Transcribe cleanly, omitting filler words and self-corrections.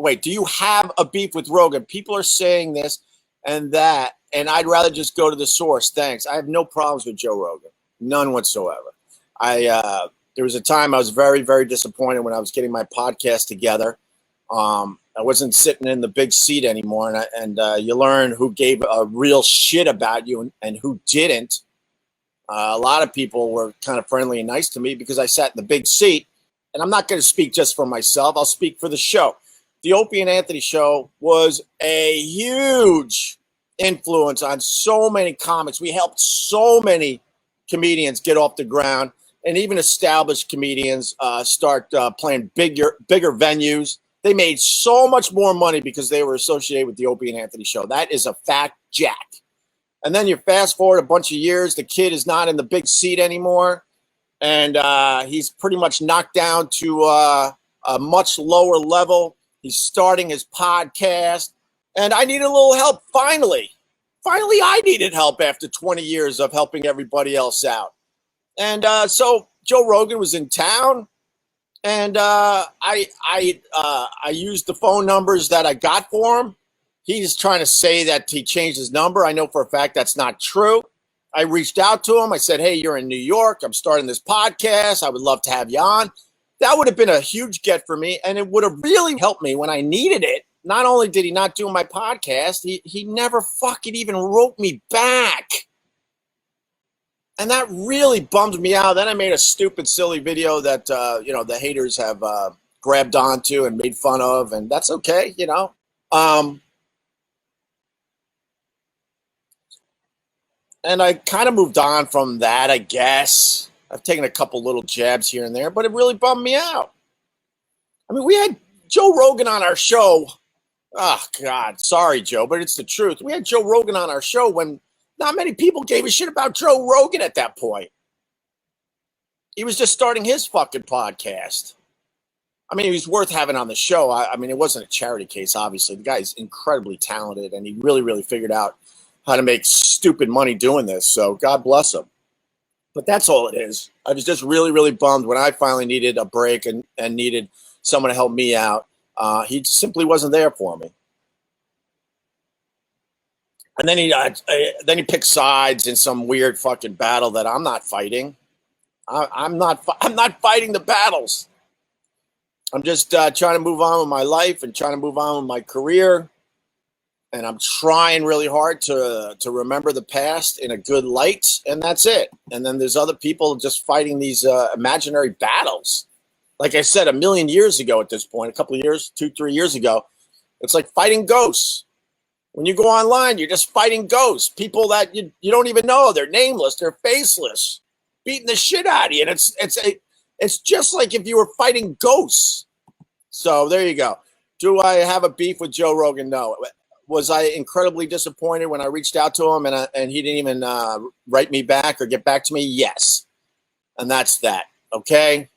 wait, do you have a beef with Rogan? People are saying this and that, and I'd rather just go to the source. Thanks. I have no problems with Joe Rogan. None whatsoever. There was a time I was very, very disappointed when I was getting my podcast together. I wasn't sitting in the big seat anymore, and you learn who gave a real shit about you and who didn't. A lot of people were kind of friendly and nice to me because I sat in the big seat. And I'm not going to speak just for myself. I'll speak for the show. The Opie and Anthony show was a huge influence on so many comics. We helped so many comedians get off the ground, and even established comedians start playing bigger venues. They made so much more money because they were associated with the Opie and Anthony show. That is a fact, Jack. And then you fast forward a bunch of years, the kid is not in the big seat anymore. And he's pretty much knocked down to a much lower level. He's starting his podcast. And I needed a little help, finally. Finally, I needed help after 20 years of helping everybody else out. And so Joe Rogan was in town. And I used the phone numbers that I got for him. He's trying to say that he changed his number. I know for a fact that's not true. I reached out to him. I said, hey, you're in New York. I'm starting this podcast. I would love to have you on. That would have been a huge get for me, and it would have really helped me when I needed it. Not only did he not do my podcast, he never fucking even wrote me back. And that really bummed me out. Then I made a stupid, silly video that, the haters have grabbed onto and made fun of, and that's okay, And I kind of moved on from that, I guess. I've taken a couple little jabs here and there, but it really bummed me out. I mean, we had Joe Rogan on our show. Oh, God. Sorry, Joe, but it's the truth. We had Joe Rogan on our show when not many people gave a shit about Joe Rogan at that point. He was just starting his fucking podcast. I mean, he's worth having on the show. I mean, it wasn't a charity case, obviously. The guy's incredibly talented, and he really, really figured out how to make stupid money doing this. So God bless him. But that's all it is. I was just really, really bummed when I finally needed a break and needed someone to help me out. He simply wasn't there for me. And then he picked sides in some weird fucking battle that I'm not fighting. I'm not fighting the battles. I'm just trying to move on with my life and trying to move on with my career. And I'm trying really hard to remember the past in a good light, and that's it. And then there's other people just fighting these imaginary battles. Like I said, a million years ago at this point, a couple of years, 2-3 years ago, it's like fighting ghosts. When you go online, you're just fighting ghosts. People that you don't even know. They're nameless. They're faceless. Beating the shit out of you. And it's just like if you were fighting ghosts. So there you go. Do I have a beef with Joe Rogan? No. Was I incredibly disappointed when I reached out to him and he didn't even write me back or get back to me? Yes. And that's that. Okay?